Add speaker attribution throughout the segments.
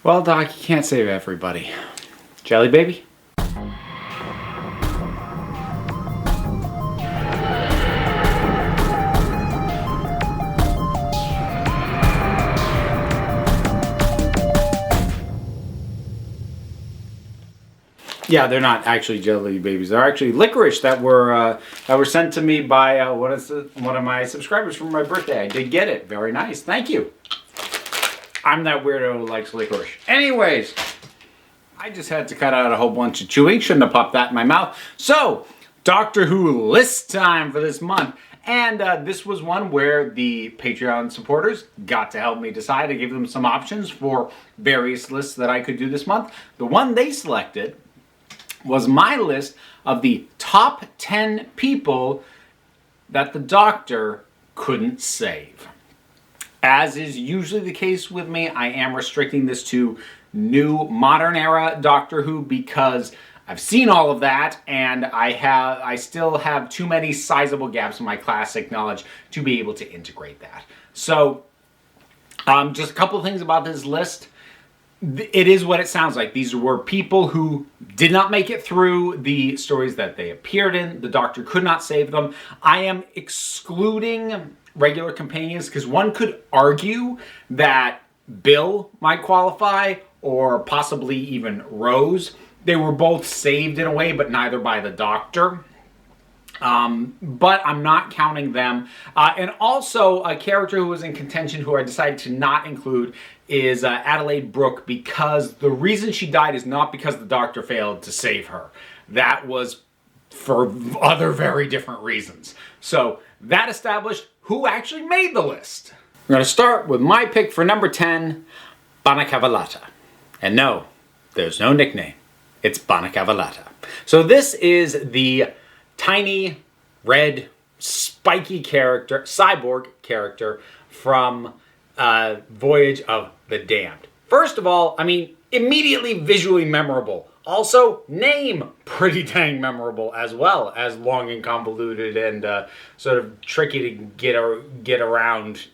Speaker 1: Well, Doc, you can't save everybody. Jelly baby? Yeah, they're not actually jelly babies. They're actually licorice that were sent to me by one of my subscribers for my birthday. I did get it. Very nice. Thank you. I'm that weirdo who likes licorice. Anyways, I just had to cut out a whole bunch of chewing. Shouldn't have popped that in my mouth. So, Doctor Who list time for this month. And this was one where the Patreon supporters got to help me decide. I gave them some options for various lists that I could do this month. The one they selected was my list of the top 10 people that the Doctor couldn't save. As is usually the case with me, I am restricting this to new modern era Doctor Who because I've seen all of that and I still have too many sizable gaps in my classic knowledge to be able to integrate that. So, just a couple of things about this list. It is what it sounds like. These were people who did not make it through the stories that they appeared in. The Doctor could not save them. I am excluding regular companions because one could argue that Bill might qualify or possibly even Rose. They were both saved in a way, but neither by the Doctor. But I'm not counting them. And also a character who was in contention who I decided to not include is Adelaide Brooke, because the reason she died is not because the Doctor failed to save her. That was for other very different reasons. So that established who actually made the list. We're going to start with my pick for number 10, Bonica Velata. And no, there's no nickname. It's Bonica Velata. So this is the tiny, red, spiky character, cyborg character from Voyage of the Damned. First of all, I mean, immediately visually memorable. Also, name pretty dang memorable as well as long and convoluted and sort of tricky to get around.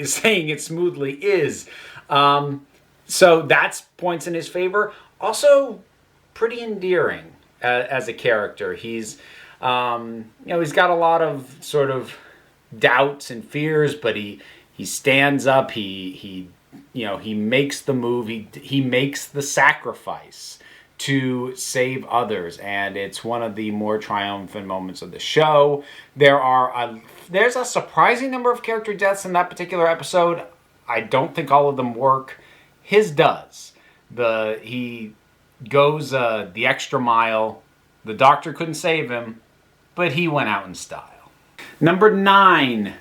Speaker 1: Saying it smoothly is. So that's points in his favor. Also, pretty endearing as a character. He's, he's got a lot of sort of doubts and fears, but he stands up. He makes the move. He makes the sacrifice to save others, and it's one of the more triumphant moments of the show. There's a surprising number of character deaths in that particular episode. I don't think all of them work. His does. He goes the extra mile. The Doctor couldn't save him, but he went out in style. Number 9,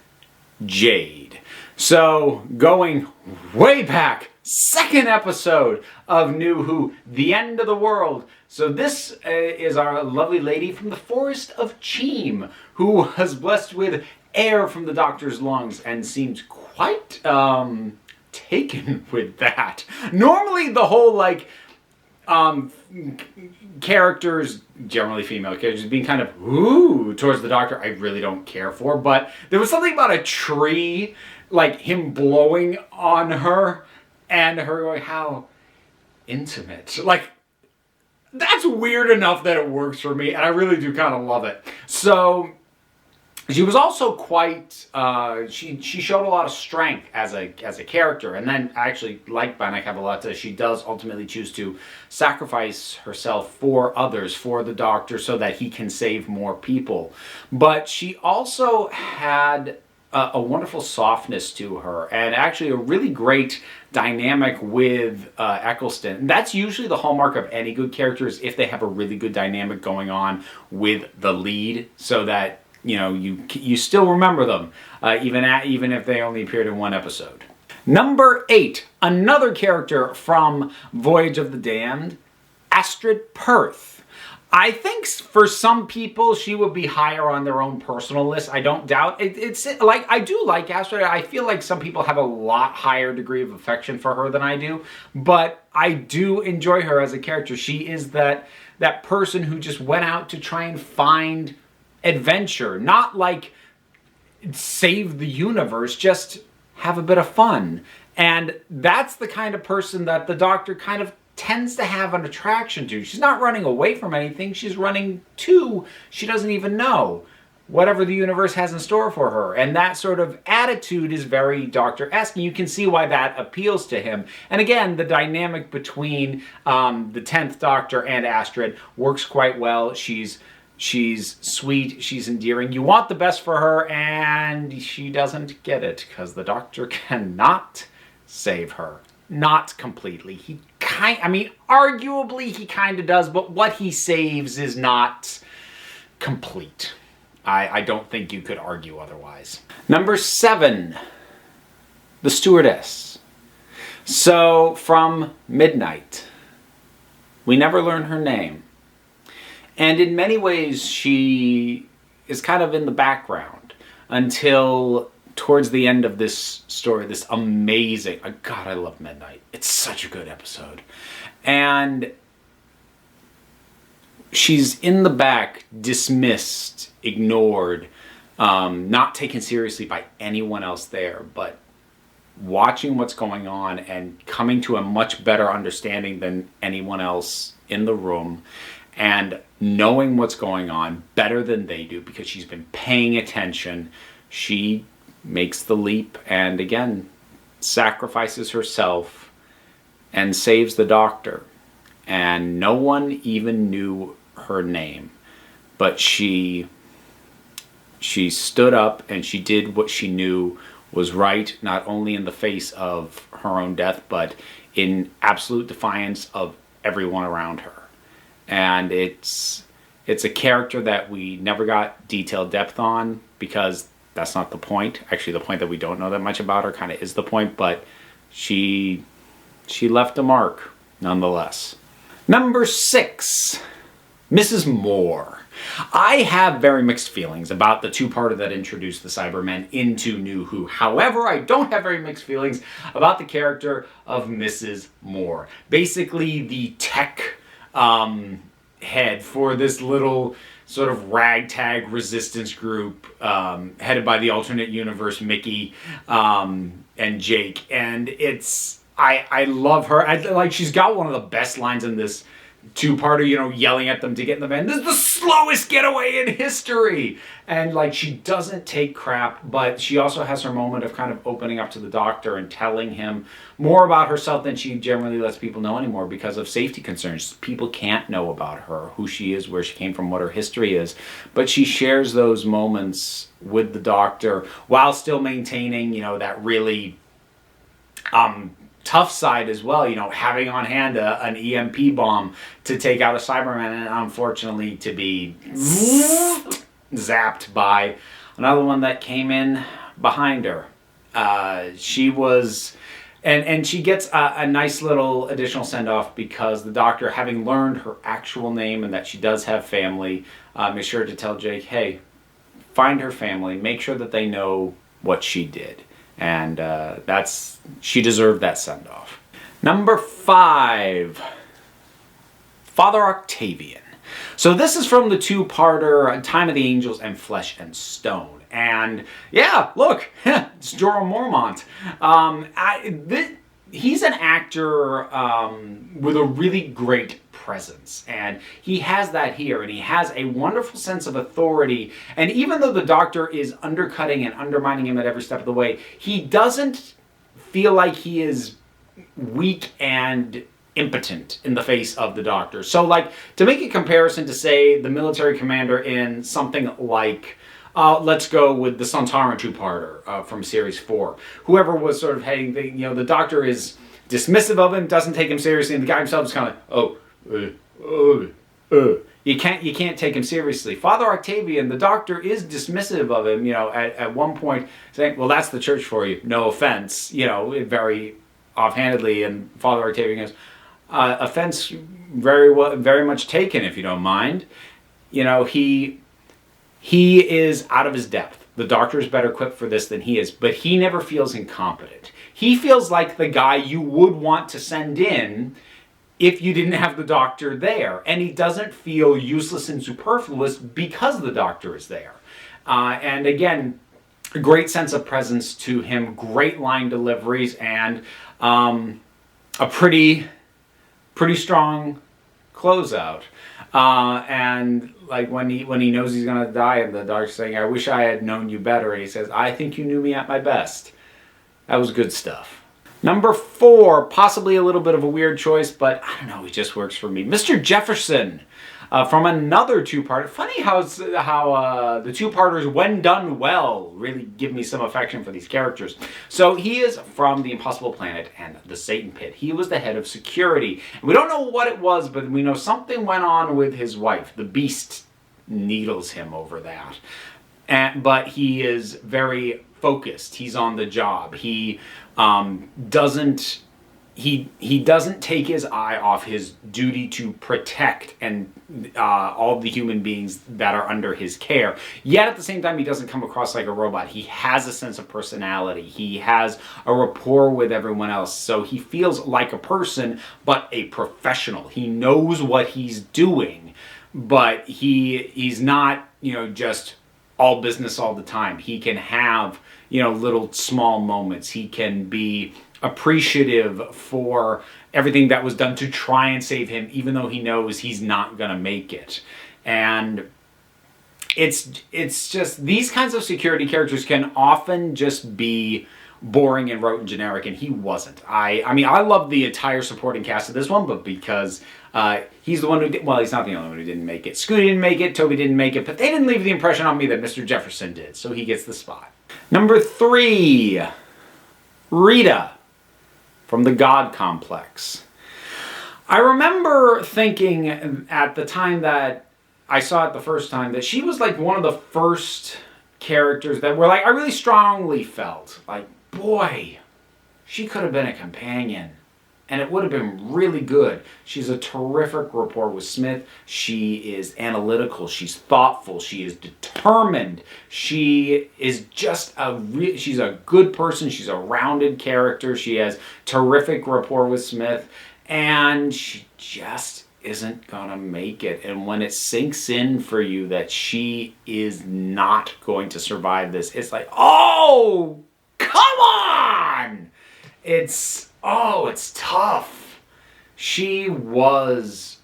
Speaker 1: Jade. So, going way back, second episode of New Who, The End of the World. So this is our lovely lady from the Forest of Cheam, who was blessed with air from the Doctor's lungs and seemed quite taken with that. Normally the whole characters, generally female characters, being kind of ooh towards the Doctor, I really don't care for, but there was something about a tree, like him blowing on her and her going, how intimate. Like, that's weird enough that it works for me, and I really do kind of love it. So she was also quite, she showed a lot of strength as a character, and then actually, like Bonica Velata, she does ultimately choose to sacrifice herself for others, for the Doctor, so that he can save more people. But she also had a wonderful softness to her, and actually a really great dynamic with Eccleston. That's usually the hallmark of any good characters, if they have a really good dynamic going on with the lead, so that you still remember them, even if they only appeared in one episode. Number 8, another character from Voyage of the Damned, Astrid Perth. I think for some people she would be higher on their own personal list. I don't doubt it. It's like, I do like Astrid. I feel like some people have a lot higher degree of affection for her than I do, but I do enjoy her as a character. She is that person who just went out to try and find adventure, not like save the universe, just have a bit of fun. And that's the kind of person that the doctor kind of tends to have an attraction to. She's not running away from anything. She's running to, she doesn't even know, whatever the universe has in store for her. And that sort of attitude is very Doctor-esque. And you can see why that appeals to him. And again, the dynamic between the 10th Doctor and Astrid works quite well. She's sweet, she's endearing. You want the best for her, and she doesn't get it because the Doctor cannot save her. Not completely. Arguably he kind of does, but what he saves is not complete. I don't think you could argue otherwise. Number 7, the stewardess. So from Midnight, we never learn her name. And in many ways, she is kind of in the background until towards the end of this story, this amazing, God, I love Midnight. It's such a good episode. And she's in the back, dismissed, ignored, not taken seriously by anyone else there, but watching what's going on and coming to a much better understanding than anyone else in the room, and knowing what's going on better than they do because she's been paying attention. She makes the leap and again sacrifices herself and saves the Doctor. And no one even knew her name, but she stood up and she did what she knew was right, not only in the face of her own death, but in absolute defiance of everyone around her. And it's a character that we never got detailed depth on because that's not the point. Actually, the point that we don't know that much about her kind of is the point, but she left a mark nonetheless. Number 6, Mrs. Moore. I have very mixed feelings about the two-parter that introduced the Cybermen into New Who. However, I don't have very mixed feelings about the character of Mrs. Moore. Basically, the tech head for this little sort of ragtag resistance group headed by the alternate universe Mickey and Jake. And I love her. She's got one of the best lines in this two-parter, yelling at them to get in the van. This is the slowest getaway in history! And, she doesn't take crap, but she also has her moment of kind of opening up to the Doctor and telling him more about herself than she generally lets people know anymore because of safety concerns. People can't know about her, who she is, where she came from, what her history is. But she shares those moments with the Doctor while still maintaining, that really tough side as well, having on hand an EMP bomb to take out a Cyberman and unfortunately to be zapped by another one that came in behind her. She was, and she gets a nice little additional send-off because the Doctor, having learned her actual name and that she does have family, is sure to tell Jake, hey, find her family, make sure that they know what she did. And she deserved that send-off. Number 5, Father Octavian. So this is from the two-parter Time of the Angels and Flesh and Stone. And yeah, look, it's Jorah Mormont. He's an actor with a really great presence, and he has that here, and he has a wonderful sense of authority. And even though the Doctor is undercutting and undermining him at every step of the way, he doesn't feel like he is weak and impotent in the face of the Doctor. So, to make a comparison to, say, the military commander in something like let's go with the Sontaran two-parter from Series 4. Whoever was sort of heading the Doctor is dismissive of him, doesn't take him seriously, and the guy himself is kind of You can't take him seriously. Father Octavian, the Doctor is dismissive of him, at one point saying, well, that's the church for you, no offense, very offhandedly, and Father Octavian goes, offense very much taken, if you don't mind. He is out of his depth. The Doctor is better equipped for this than he is, but he never feels incompetent. He feels like the guy you would want to send in if you didn't have the Doctor there. And he doesn't feel useless and superfluous because the Doctor is there. And again, a great sense of presence to him, great line deliveries, and a pretty strong closeout. And like when he knows he's gonna die, and the doctor's saying, "I wish I had known you better," and he says, "I think you knew me at my best." That was good stuff. Number 4, possibly a little bit of a weird choice, but I don't know, it just works for me. Mr. Jefferson, from another two-part. Funny how the two-parters, when done well, really give me some affection for these characters. So he is from the Impossible Planet and the Satan Pit. He was the head of security. And we don't know what it was, but we know something went on with his wife. The Beast needles him over that. But he is very focused. He's on the job. He doesn't take his eye off his duty to protect and all the human beings that are under his care. Yet at the same time, he doesn't come across like a robot. He has a sense of personality. He has a rapport with everyone else. So he feels like a person, but a professional. He knows what he's doing, but he's not, just all business all the time. He can have, little small moments. He can be appreciative for everything that was done to try and save him, even though he knows he's not going to make it. And it's just, these kinds of security characters can often just be boring and rote and generic, and he wasn't. I mean, I love the entire supporting cast of this one, but because he's the one who did, well, he's not the only one who didn't make it. Scooty didn't make it, Toby didn't make it, but they didn't leave the impression on me that Mr. Jefferson did, so he gets the spot. Number 3, Rita from the God Complex. I remember thinking at the time that I saw it the first time that she was like one of the first characters that were like, I really strongly felt like, boy, she could have been a companion and it would have been really good. She's a terrific rapport with Smith. She is analytical. She's thoughtful. She is determined. She is just she's a good person. She's a rounded character. She has terrific rapport with Smith, and she just isn't gonna make it. And when it sinks in for you that she is not going to survive this, it's like, oh, come on! It's tough. She was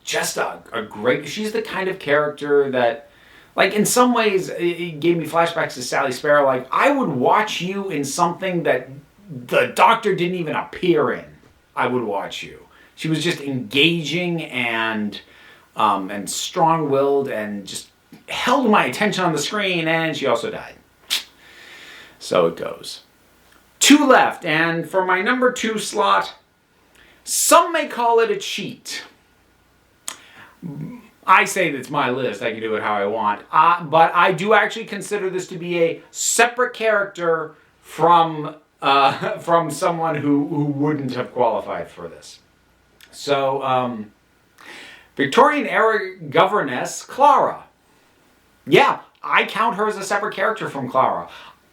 Speaker 1: just a great, she's the kind of character that, like, in some ways, it gave me flashbacks to Sally Sparrow. Like, I would watch you in something that the Doctor didn't even appear in. I would watch you. She was just engaging and strong-willed and just held my attention on the screen, and she also died. So it goes. 2 left, and for my number 2 slot, some may call it a cheat. I say that's my list. I can do it how I want. But I do actually consider this to be a separate character from someone who wouldn't have qualified for this. So, Victorian-era governess Clara. Yeah, I count her as a separate character from Clara.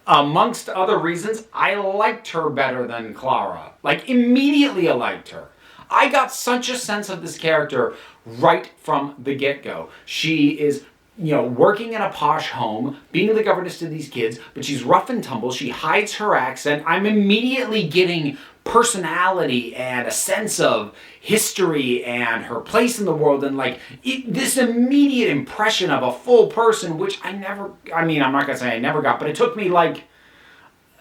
Speaker 1: Amongst other reasons, I liked her better than Clara. Like, immediately I liked her. I got such a sense of this character right from the get-go. She is, working in a posh home, being the governess to these kids, but she's rough and tumble. She hides her accent. I'm immediately getting personality and a sense of history and her place in the world, and this immediate impression of a full person, which I'm not going to say I never got, but it took me like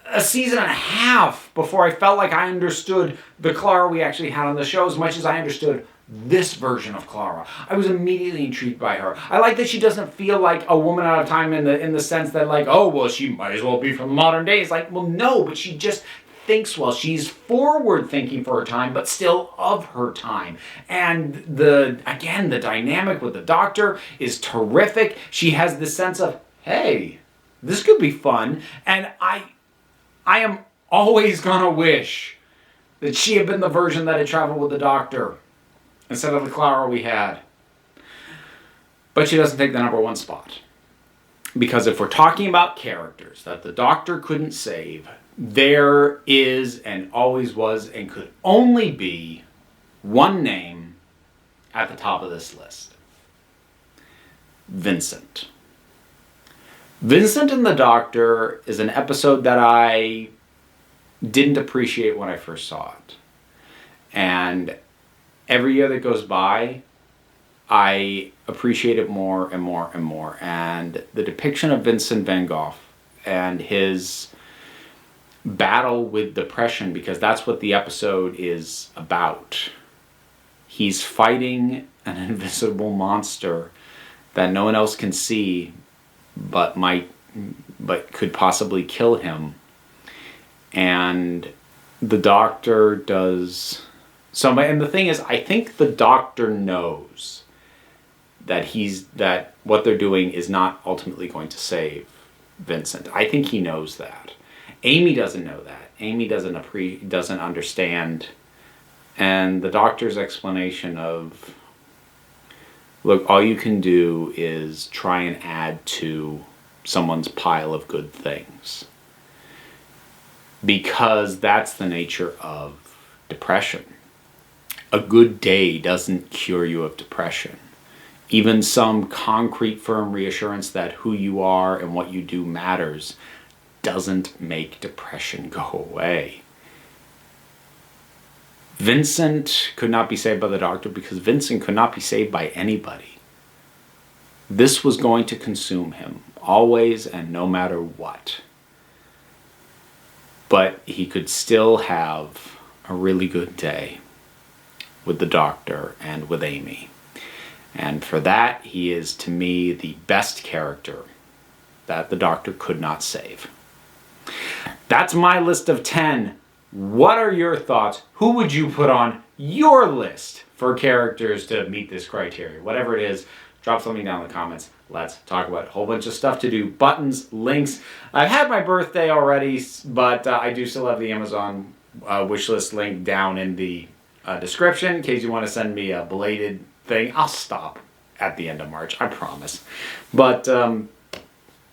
Speaker 1: a season and a half before I felt like I understood the Clara we actually had on the show as much as I understood this version of Clara. I was immediately intrigued by her. I like that she doesn't feel like a woman out of time in the sense that, like, oh, well, she might as well be from modern days. Like, well, no, but she just thinks well. She's forward thinking for her time, but still of her time. And the dynamic with the Doctor is terrific. She has this sense of, hey, this could be fun. And I am always gonna wish that she had been the version that had traveled with the Doctor instead of the Clara we had. But she doesn't take the number 1 spot. Because if we're talking about characters that the Doctor couldn't save, there is and always was and could only be one name at the top of this list. Vincent. Vincent and the Doctor is an episode that I didn't appreciate when I first saw it. And every year that goes by, I appreciate it more and more and more. And the depiction of Vincent van Gogh and his battle with depression, because that's what the episode is about. He's fighting an invisible monster that no one else can see, but could possibly kill him. And the Doctor does so. And the thing is, I think the Doctor knows that what they're doing is not ultimately going to save Vincent. I think he knows that. Amy doesn't know that. Amy doesn't understand. And the Doctor's explanation of, look, all you can do is try and add to someone's pile of good things. Because that's the nature of depression. A good day doesn't cure you of depression. Even some concrete, firm reassurance that who you are and what you do matters doesn't make depression go away. Vincent could not be saved by the Doctor because Vincent could not be saved by anybody. This was going to consume him, always and no matter what. But he could still have a really good day with the Doctor and with Amy. And for that, he is, to me, the best character that the Doctor could not save. That's my list of 10. What are your thoughts? Who would you put on your list for characters to meet this criteria? Whatever it is, drop something down in the comments. Let's talk about it. A whole bunch of stuff to do. Buttons, links. I've had my birthday already, but I do still have the Amazon wishlist link down in the description in case you want to send me a belated thing. I'll stop at the end of March, I promise. But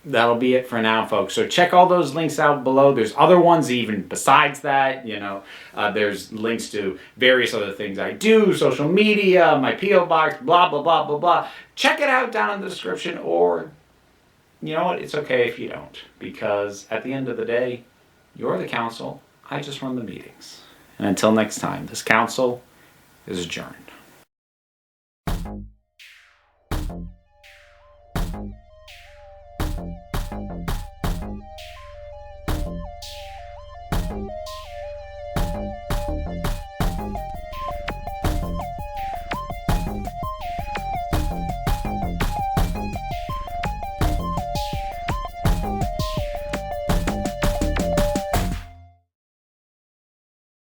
Speaker 1: that'll be it for now, folks. So check all those links out below. There's other ones even besides that. There's links to various other things I do, social media, my P.O. box, blah, blah, blah, blah, blah. Check it out down in the description, or you know what? It's okay if you don't, because at the end of the day, you're the council. I just run the meetings. And until next time, this council is adjourned.